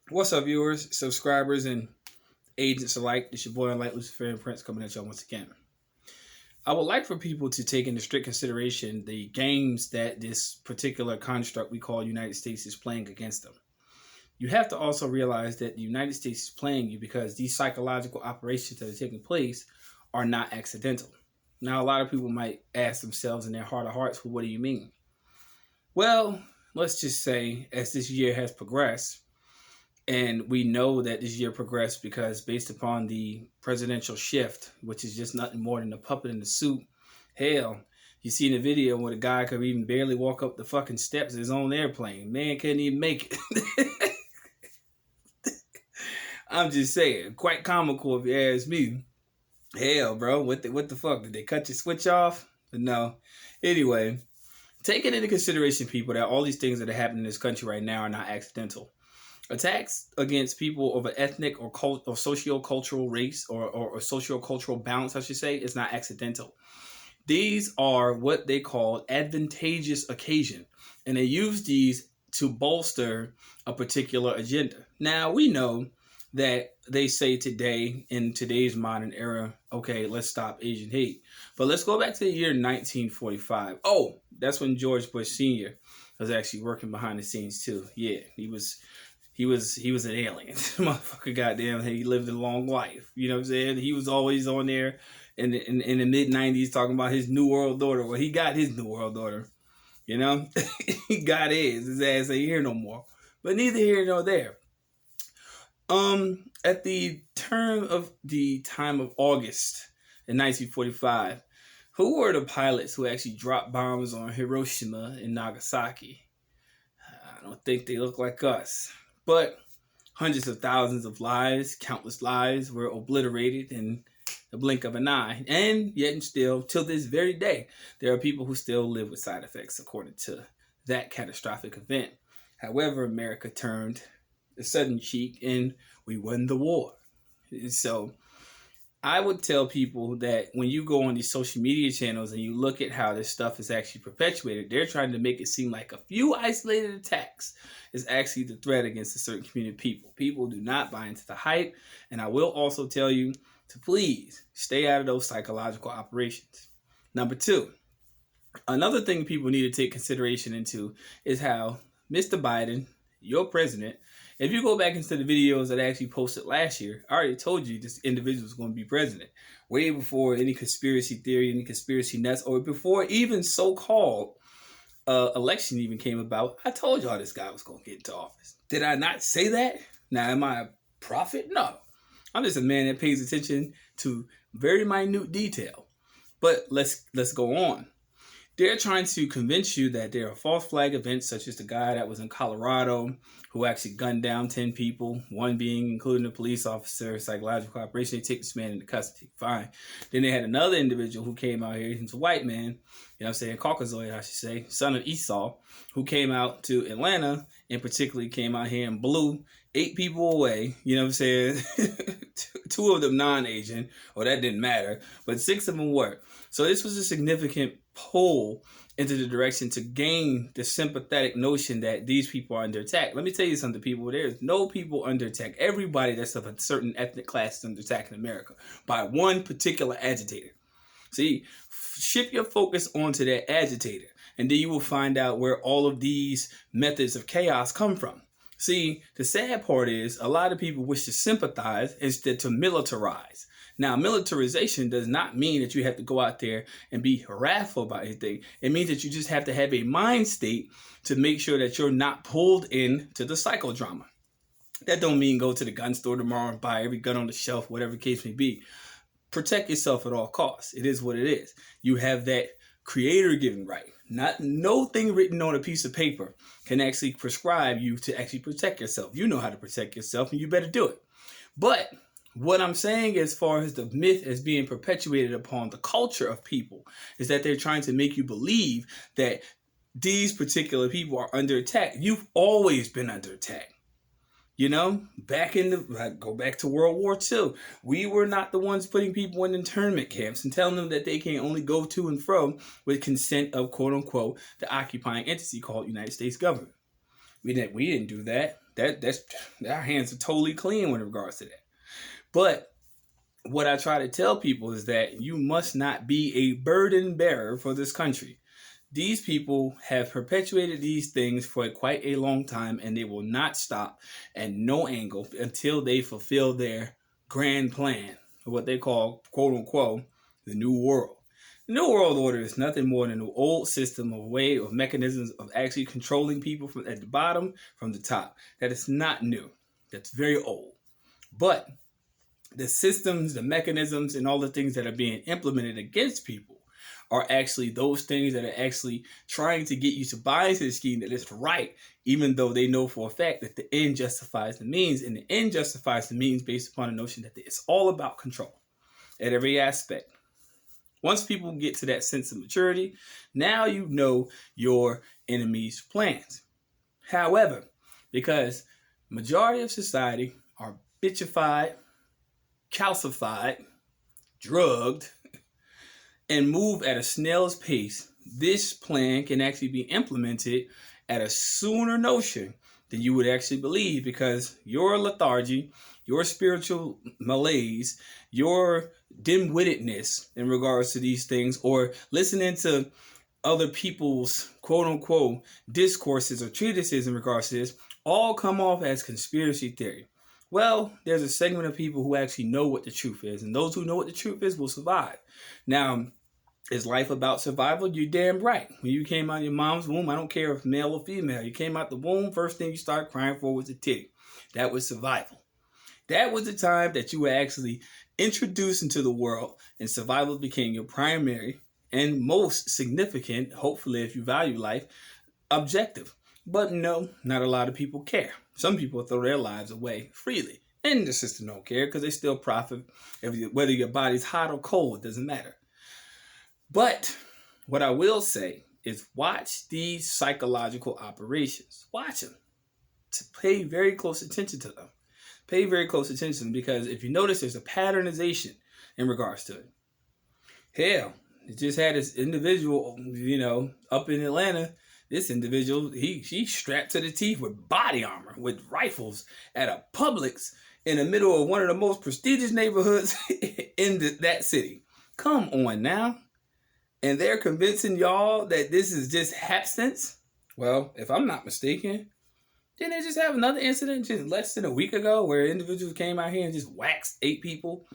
What's up, viewers, subscribers, and agents alike? It's your boy Enlightened Luciferian Prince coming at y'all once again. I would like for people to take into strict consideration the games that this particular construct we call United States is playing against them. You have to also realize that the United States is playing you because these psychological operations that are taking place are not accidental. Now, a lot of people might ask themselves in their heart of hearts, well, what do you mean? Well, let's just say as this year has progressed, and we know that this year progressed because based upon the presidential shift, which is just nothing more than a puppet in the suit. Hell, you see in the video where the guy could even barely walk up the fucking steps of his own airplane. Man couldn't even make it. I'm just saying, quite comical if you ask me. Hell, bro, what the fuck? Did they cut your switch off? But no. Anyway, taking into consideration, people, that all these things that are happening in this country right now are not accidental. Attacks against people of an ethnic or socio-cultural race or socio-cultural balance, I should say, is not accidental. These are what they call advantageous occasion, and they use these to bolster a particular agenda. Now, we know that they say today, in today's modern era, okay, let's stop Asian hate. But let's go back to the year 1945. Oh, that's when George Bush Sr. was actually working behind the scenes too. Yeah, he was an alien. Motherfucker, goddamn, he lived a long life. You know what I'm saying? He was always on there in the mid 90s talking about his new world order. Well, he got his new world order. You know, he got his. His ass ain't here no more. But neither here nor there. At the time of August in 1945, who were the pilots who actually dropped bombs on Hiroshima and Nagasaki? I don't think they look like us. But hundreds of thousands of lives, countless lives, were obliterated in the blink of an eye. And yet and still, till this very day, there are people who still live with side effects according to that catastrophic event. However, America turned a sudden cheek and we won the war. So I would tell people that when you go on these social media channels and you look at how this stuff is actually perpetuated, they're trying to make it seem like a few isolated attacks is actually the threat against a certain community of people. People do not buy into the hype. And I will also tell you to please stay out of those psychological operations. Number two, another thing people need to take consideration into is how Mr. Biden, your president, if you go back into the videos that I actually posted last year, I already told you this individual is going to be president. Way before any conspiracy theory, any conspiracy nuts, or before even so-called election even came about, I told y'all this guy was going to get into office. Did I not say that? Now, am I a prophet? No. I'm just a man that pays attention to very minute detail. But let's go on. They're trying to convince you that there are false flag events, such as the guy that was in Colorado who actually gunned down 10 people, one being including a police officer, psychological operation. They take this man into custody. Fine. Then they had another individual who came out here. He's a white man, you know what I'm saying, Caucasoid, I should say, son of Esau, who came out to Atlanta and particularly came out here and blew 8 people away, you know what I'm saying? 2 of them non-Asian, or that didn't matter, but 6 of them were. So this was a significant pull into the direction to gain the sympathetic notion that these people are under attack. Let me tell you something, people. There's no people under attack. Everybody that's of a certain ethnic class is under attack in America by one particular agitator. See, shift your focus onto that agitator, and then you will find out where all of these methods of chaos come from. See, the sad part is a lot of people wish to sympathize instead to militarize. Now, militarization does not mean that you have to go out there and be wrathful about anything. It means that you just have to have a mind state to make sure that you're not pulled into the psychodrama. That don't mean go to the gun store tomorrow and buy every gun on the shelf, whatever the case may be. Protect yourself at all costs. It is what it is. You have that creator-given right. No thing written on a piece of paper can actually prescribe you to actually protect yourself. You know how to protect yourself, and you better do it. But what I'm saying as far as the myth is being perpetuated upon the culture of people is that they're trying to make you believe that these particular people are under attack. You've always been under attack. You know, go back to World War II. We were not the ones putting people in internment camps and telling them that they can only go to and fro with consent of, quote unquote, the occupying entity called United States government. We didn't do that. That's our hands are totally clean with regards to that. But what I try to tell people is that you must not be a burden bearer for this country. These people have perpetuated these things for quite a long time, and they will not stop at no angle until they fulfill their grand plan, what they call, quote unquote, the New World. The New World Order is nothing more than an old system, a way of mechanisms of actually controlling people from at the bottom, from the top. That is not new. That's very old. But the systems, the mechanisms, and all the things that are being implemented against people are actually those things that are actually trying to get you to buy into the scheme that it's right, even though they know for a fact that the end justifies the means, and the end justifies the means based upon the notion that it's all about control at every aspect. Once people get to that sense of maturity, now you know your enemy's plans. However, because majority of society are bitchified, calcified, drugged, and move at a snail's pace, this plan can actually be implemented at a sooner notion than you would actually believe, because your lethargy, your spiritual malaise, your dim-wittedness in regards to these things, or listening to other people's quote-unquote discourses or treatises in regards to this, all come off as conspiracy theory. Well, there's a segment of people who actually know what the truth is, and those who know what the truth is will survive. Now, is life about survival? You're damn right. When you came out of your mom's womb, I don't care if male or female, you came out the womb, first thing you started crying for was a titty. That was survival. That was the time that you were actually introduced into the world, and survival became your primary and most significant, hopefully if you value life, objective. But no, not a lot of people care. Some people throw their lives away freely, and the system don't care because they still profit. Whether your body's hot or cold, it doesn't matter. But what I will say is watch these psychological operations. Watch them. To pay very close attention to them. Pay very close attention, because if you notice, there's a patternization in regards to it. Hell, it just had this individual, up in Atlanta. This individual, he's strapped to the teeth with body armor, with rifles at a Publix in the middle of one of the most prestigious neighborhoods in that city. Come on now. And they're convincing y'all that this is just hapstance? Well, if I'm not mistaken, didn't they just have another incident just less than a week ago where individuals came out here and just waxed 8 people?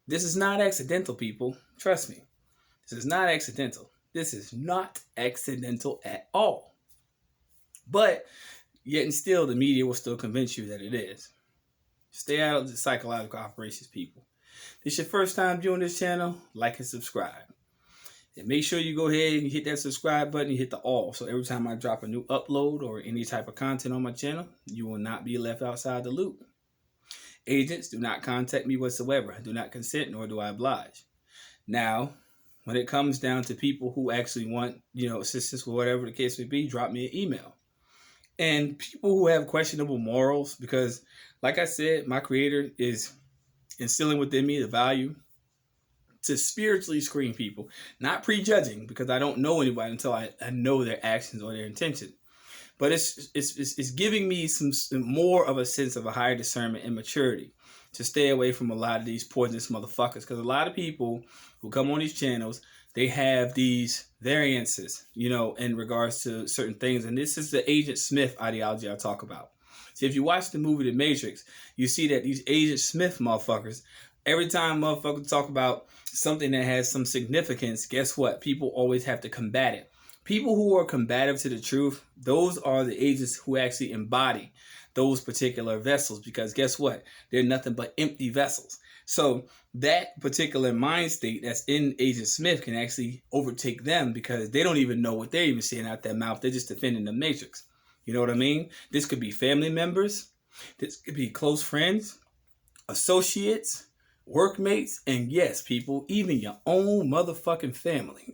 This is not accidental, people. Trust me. This is not accidental. This is not accidental at all. But yet and still, the media will still convince you that it is. Stay out of the psychological operations, people. This is your first time viewing this channel, like and subscribe. And make sure you go ahead and hit that subscribe button and hit the all. So every time I drop a new upload or any type of content on my channel, you will not be left outside the loop. Agents, do not contact me whatsoever. I do not consent, nor do I oblige. Now, when it comes down to people who actually want, assistance or whatever the case may be, drop me an email. And people who have questionable morals, because like I said, my creator is instilling within me the value to spiritually screen people, not prejudging, because I don't know anybody until I know their actions or their intention. But it's giving me some more of a sense of a higher discernment and maturity to stay away from a lot of these poisonous motherfuckers. Because a lot of people who come on these channels, they have these variances, in regards to certain things. And this is the Agent Smith ideology I talk about. See, if you watch the movie The Matrix, you see that these Agent Smith motherfuckers, every time motherfuckers talk about something that has some significance, guess what? People always have to combat it. People who are combative to the truth, those are the agents who actually embody those particular vessels, because guess what? They're nothing but empty vessels. So that particular mind state that's in Agent Smith can actually overtake them, because they don't even know what they're even saying out their mouth. They're just defending the Matrix. You know what I mean? This could be family members. This could be close friends, associates, workmates, and yes, people, even your own motherfucking family.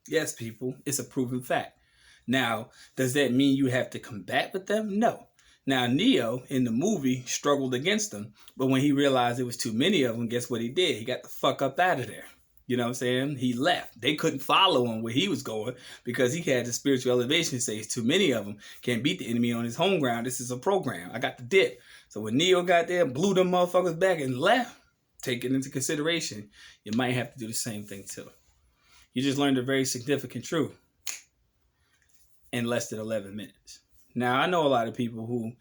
Yes, people, it's a proven fact. Now, does that mean you have to combat with them? No. Now, Neo in the movie struggled against them, but when he realized there was too many of them, guess what he did? He got the fuck up out of there. You know what I'm saying? He left. They couldn't follow him where he was going because he had the spiritual elevation stage. Too many of them can't beat the enemy on his home ground. This is a program. I got the dip. So when Neo got there, blew them motherfuckers back and left, take it into consideration, you might have to do the same thing too. You just learned a very significant truth in less than 11 minutes. Now, I know a lot of people who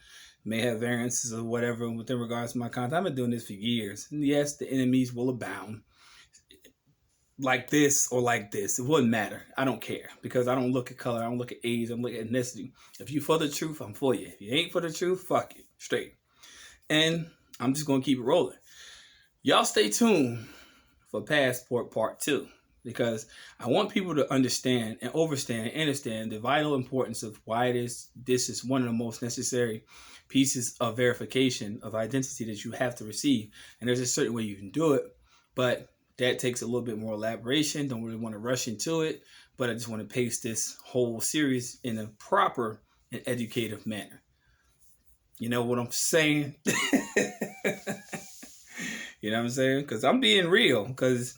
may have variances or whatever within regards to my content. I've been doing this for years. And yes, the enemies will abound. Like this or like this. It wouldn't matter. I don't care. Because I don't look at color. I don't look at age. I don't look at ethnicity. If you for the truth, I'm for you. If you ain't for the truth, fuck you. Straight. And I'm just going to keep it rolling. Y'all stay tuned for Passport Part 2. Because I want people to understand and understand the vital importance of why this is one of the most necessary pieces of verification of identity that you have to receive. And there's a certain way you can do it, but that takes a little bit more elaboration. Don't really want to rush into it, but I just want to pace this whole series in a proper and educative manner. You know what I'm saying? You know what I'm saying? Because I'm being real, because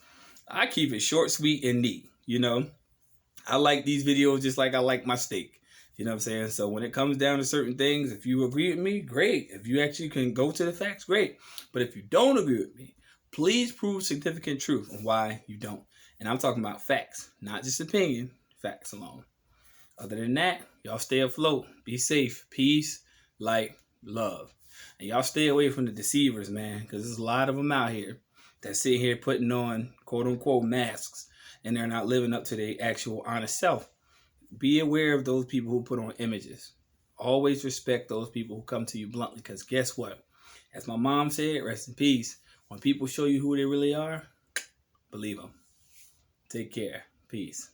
I keep it short, sweet, and neat. You know, I like these videos just like I like my steak. You know what I'm saying? So when it comes down to certain things, if you agree with me, great. If you actually can go to the facts, great. But if you don't agree with me, please prove significant truth on why you don't. And I'm talking about facts, not just opinion, facts alone. Other than that, y'all stay afloat. Be safe. Peace, light, love. And y'all stay away from the deceivers, man, because there's a lot of them out here that sit here putting on quote-unquote masks, and they're not living up to their actual honest self. Be aware of those people who put on images. Always respect those people who come to you bluntly, because guess what? As my mom said, rest in peace, when people show you who they really are, believe them. Take care. Peace.